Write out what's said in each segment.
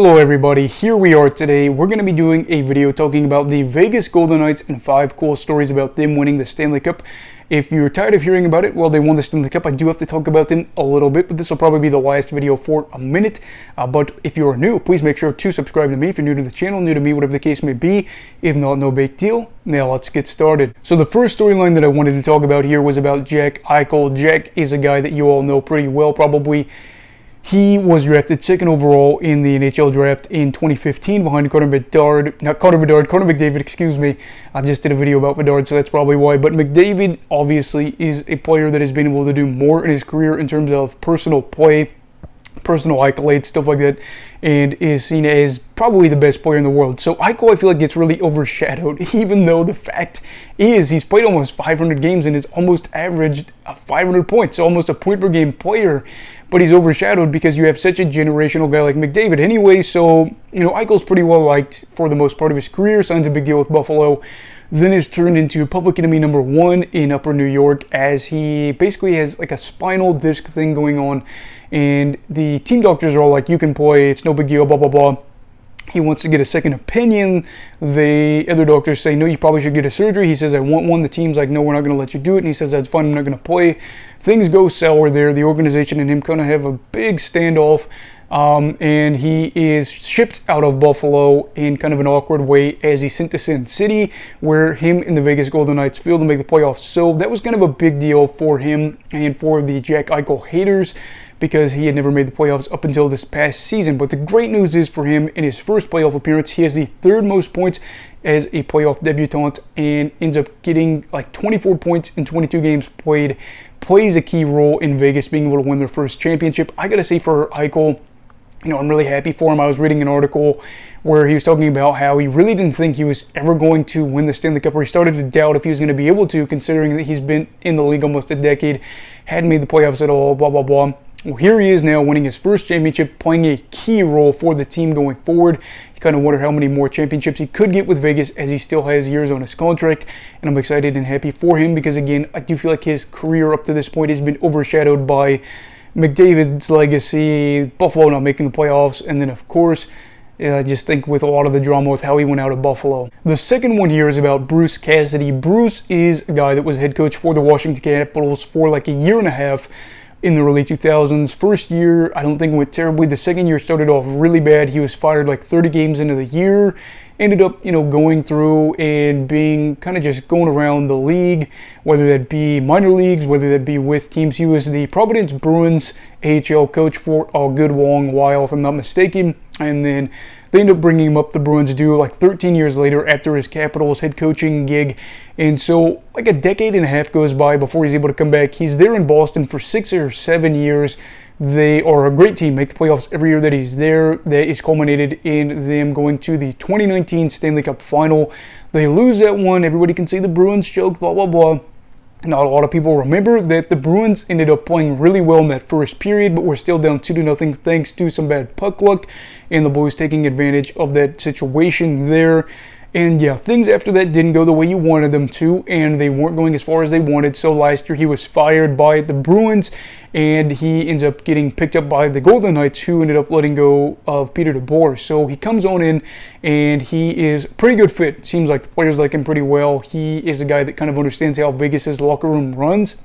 Hello everybody, here we are today. We're going to be doing a video talking about the Vegas Golden Knights and 5 cool stories about them winning the Stanley Cup. If you're tired of hearing about it, well, they won the Stanley Cup. I do have to talk about them a little bit, but this will probably be the last video for a minute. But if you're new, please make sure to subscribe to me. If you're new to the channel, new to me, whatever the case may be. If not, no big deal. Now let's get started. So the first storyline that I wanted to talk about here was about Jack Eichel. Jack is a guy that you all know pretty well, probably. He was drafted second overall in the NHL draft in 2015 behind Connor McDavid, excuse me. I just did a video about Bedard, so that's probably why. But McDavid obviously is a player that has been able to do more in his career in terms of personal play, personal accolades, stuff like that, and is seen as probably the best player in the world. So Eichel, I feel like, gets really overshadowed, even though the fact is he's played almost 500 games and has almost averaged 500 points, almost a point per game player. But he's overshadowed because you have such a generational guy like McDavid anyway. So, Eichel's pretty well liked for the most part of his career, signs a big deal with Buffalo, then is turned into public enemy number 1 in Upper New York, as he basically has like a spinal disc thing going on, and the team doctors are all like, you can play, it's no big deal, blah, blah, blah. He wants to get a second opinion. The other doctors say, no, you probably should get a surgery. He says, I want one. The team's like, no, we're not going to let you do it. And he says, that's fine, I'm not going to play. Things go sour there. The organization and him kind of have a big standoff. And he is shipped out of Buffalo in kind of an awkward way as he's sent to Sin City, where him and the Vegas Golden Knights failed to make the playoffs. So that was kind of a big deal for him and for the Jack Eichel haters, because he had never made the playoffs up until this past season. But the great news is for him, in his first playoff appearance, he has the 3rd most points as a playoff debutant and ends up getting like 24 points in 22 games played. Plays a key role in Vegas being able to win their first championship. I gotta say, for Eichel, I'm really happy for him. I was reading an article where he was talking about how he really didn't think he was ever going to win the Stanley Cup, or he started to doubt if he was going to be able to, considering that he's been in the league almost a decade, hadn't made the playoffs at all, blah, blah, blah. Well, here he is now winning his first championship, playing a key role for the team going forward. You kind of wonder how many more championships he could get with Vegas, as he still has years on his contract. And I'm excited and happy for him because, again, I do feel like his career up to this point has been overshadowed by McDavid's legacy, Buffalo not making the playoffs, and then, of course, I just think with a lot of the drama with how he went out of Buffalo. The second one here is about Bruce Cassidy. Bruce is a guy that was head coach for the Washington Capitals for like a year and a half in the early 2000s. First year, I don't think went terribly. The second year started off really bad. He was fired like 30 games into the year. Ended up, going through and being kind of just going around the league, whether that be minor leagues, whether that be with teams. He was the Providence Bruins AHL coach for a good long while, if I'm not mistaken. And then they ended up bringing him up, the Bruins do, like 13 years later after his Capitals head coaching gig. And so like a decade and a half goes by before he's able to come back. He's there in Boston for 6 or 7 years. They are a great team, make the playoffs every year that he's there. That is culminated in them going to the 2019 Stanley Cup final. They lose that one. Everybody can say the Bruins choked, blah, blah, blah. Not a lot of people remember that the Bruins ended up playing really well in that first period, but were still down 2-0 thanks to some bad puck luck, and the Blues taking advantage of that situation there. And yeah, things after that didn't go the way you wanted them to, and they weren't going as far as they wanted. So last year he was fired by the Bruins, and he ends up getting picked up by the Golden Knights, who ended up letting go of Peter DeBoer. So he comes on in, and he is a pretty good fit. Seems like the players like him pretty well. He is a guy that kind of understands how Vegas's locker room runs.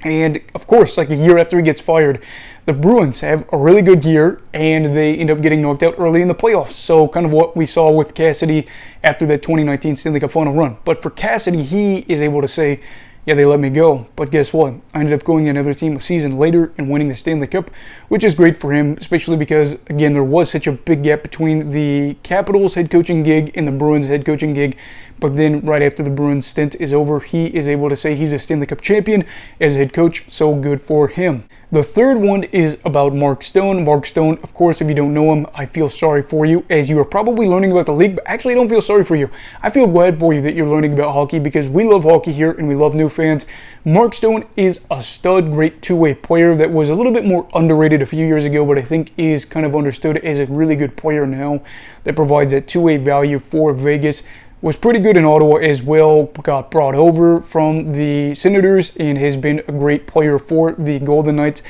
And of course, like a year after he gets fired, the Bruins have a really good year, and they end up getting knocked out early in the playoffs. So kind of what we saw with Cassidy after that 2019 Stanley Cup final run. But for Cassidy, he is able to say, yeah, they let me go. But guess what? I ended up going to another team a season later and winning the Stanley Cup, which is great for him, especially because, again, there was such a big gap between the Capitals head coaching gig and the Bruins head coaching gig. But then right after the Bruins stint is over, he is able to say he's a Stanley Cup champion as a head coach, so good for him. The third one is about Mark Stone. Mark Stone, of course, if you don't know him, I feel sorry for you, as you are probably learning about the league, but actually I don't feel sorry for you. I feel glad for you that you're learning about hockey, because we love hockey here and we love new fans. Mark Stone is a stud, great two-way player that was a little bit more underrated a few years ago, but I think is kind of understood as a really good player now that provides that two-way value for Vegas. Was pretty good in Ottawa as well, got brought over from the Senators and has been a great player for the Golden Knights.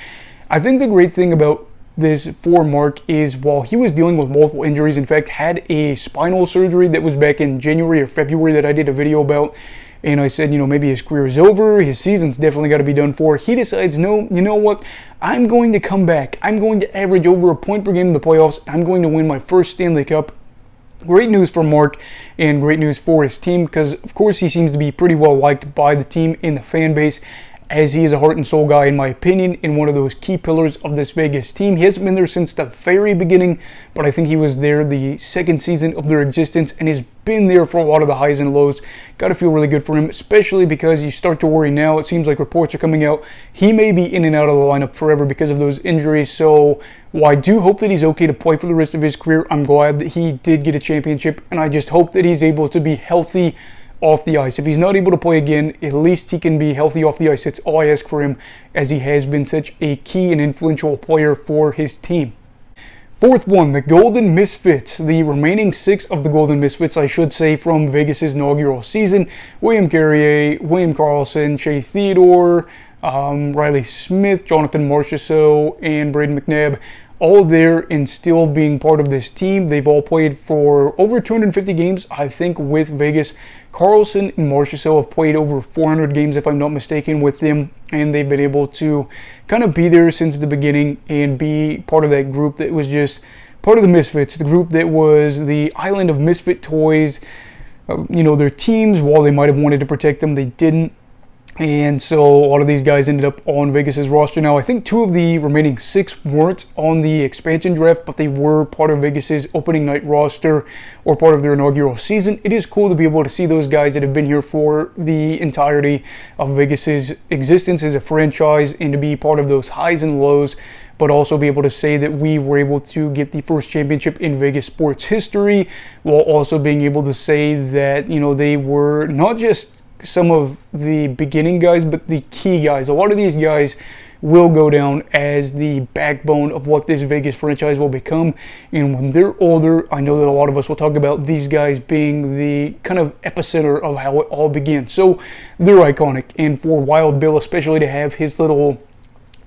I think the great thing about this for Mark is while he was dealing with multiple injuries, in fact, had a spinal surgery that was back in January or February that I did a video about. And I said, maybe his career is over. His season's definitely got to be done for. He decides, no, you know what? I'm going to come back. I'm going to average over a point per game in the playoffs. I'm going to win my first Stanley Cup. Great news for Mark and great news for his team because, of course, he seems to be pretty well liked by the team and the fan base, as he is a heart and soul guy, in my opinion, and one of those key pillars of this Vegas team. He hasn't been there since the very beginning, but I think he was there the second season of their existence and has been there for a lot of the highs and lows. Got to feel really good for him, especially because you start to worry now. It seems like reports are coming out. He may be in and out of the lineup forever because of those injuries, so while I do hope that he's okay to play for the rest of his career, I'm glad that he did get a championship, and I just hope that he's able to be healthy off the ice. If he's not able to play again, at least he can be healthy off the ice. That's all I ask for him, as he has been such a key and influential player for his team. Fourth one, the Golden Misfits. The remaining 6 of the Golden Misfits, I should say, from Vegas's inaugural season. William Carrier, William Karlsson, Shea Theodore, Riley Smith, Jonathan Marchessault, and Braden McNabb. All there and still being part of this team. They've all played for over 250 games, I think, with Vegas. Karlsson and Marchessault have played over 400 games, if I'm not mistaken, with them, and they've been able to kind of be there since the beginning and be part of that group that was just part of the Misfits, the group that was the island of misfit toys. Their teams, while they might have wanted to protect them, they didn't. And so a lot of these guys ended up on Vegas's roster. Now, I think 2 of the remaining 6 weren't on the expansion draft, but they were part of Vegas's opening night roster or part of their inaugural season. It is cool to be able to see those guys that have been here for the entirety of Vegas's existence as a franchise and to be part of those highs and lows, but also be able to say that we were able to get the first championship in Vegas sports history, while also being able to say that, they were not just some of the beginning guys, but the key guys. A lot of these guys will go down as the backbone of what this Vegas franchise will become. And when they're older, I know that a lot of us will talk about these guys being the kind of epicenter of how it all began. So they're iconic. And for Wild Bill, especially to have his little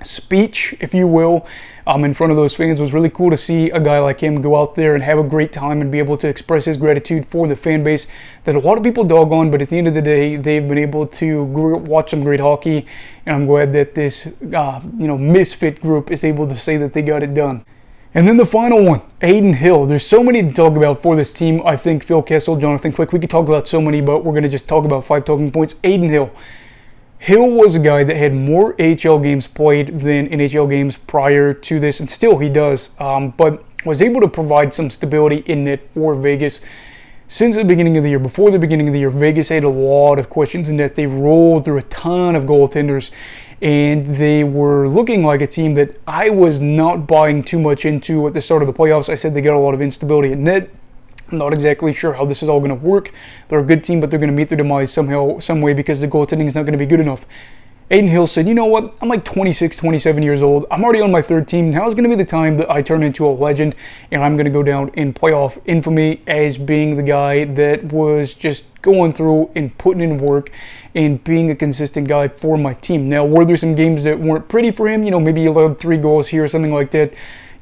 speech, if you will, in front of those fans was really cool to see a guy like him go out there and have a great time and be able to express his gratitude for the fan base that a lot of people dog on, but at the end of the day, they've been able to watch some great hockey, and I'm glad that this misfit group is able to say that they got it done. And then the final one, Adin Hill. There's so many to talk about for this team. I think Phil Kessel, Jonathan Quick, we could talk about so many, but we're going to just talk about 5 talking points. Adin Hill. Hill was a guy that had more AHL games played than NHL games prior to this, and still he does, but was able to provide some stability in net for Vegas since the beginning of the year. Before the beginning of the year, Vegas had a lot of questions in net. They rolled through a ton of goaltenders, and they were looking like a team that I was not buying too much into at the start of the playoffs. I said they got a lot of instability in net. I'm not exactly sure how this is all going to work. They're a good team, but they're going to meet their demise somehow, some way, because the goaltending is not going to be good enough. Adin Hill said, you know what, I'm like 26, 27 years old. I'm already on my 3rd team. Now is going to be the time that I turn into a legend, and I'm going to go down in playoff infamy as being the guy that was just going through and putting in work and being a consistent guy for my team. Now, were there some games that weren't pretty for him? Maybe he allowed 3 goals here or something like that.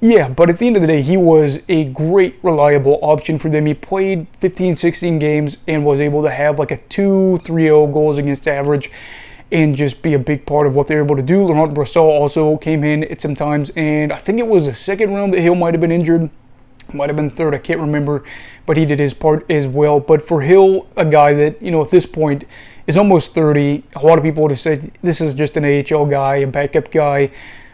Yeah, but at the end of the day, he was a great, reliable option for them. He played 15, 16 games and was able to have like a 2.30 goals against average and just be a big part of what they were able to do. Laurent Brossoit also came in at some times, and I think it was the 2nd round that Hill might have been injured. Might have been 3rd, I can't remember, but he did his part as well. But for Hill, a guy that, at this point is almost 30, a lot of people would have said this is just an AHL guy, a backup guy.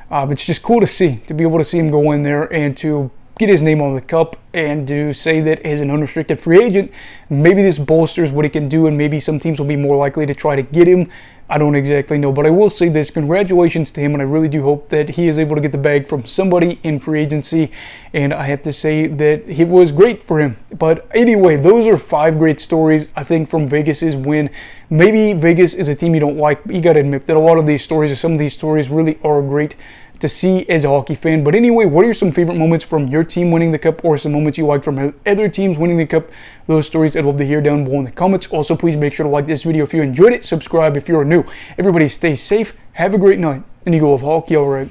It's just cool to see, to be able to see him go in there and to get his name on the cup and to say that as an unrestricted free agent, maybe this bolsters what he can do, and maybe some teams will be more likely to try to get him. I don't exactly know, but I will say this, congratulations to him, and I really do hope that he is able to get the bag from somebody in free agency, and I have to say that it was great for him. But anyway, those are 5 great stories, I think, from Vegas's win. Maybe Vegas is a team you don't like, but you got to admit that a lot of these stories, or some of these stories, really are great to see as a hockey fan. But anyway, what are some favorite moments from your team winning the cup, or some moments you liked from other teams winning the cup? Those stories I'd love to hear down below in the comments. Also, please make sure to like this video if you enjoyed it. Subscribe if you're new. Everybody stay safe, have a great night, and you go with hockey all right.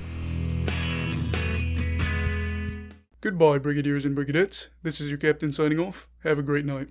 Goodbye, Brigadiers and Brigadettes. This is your captain signing off. Have a great night.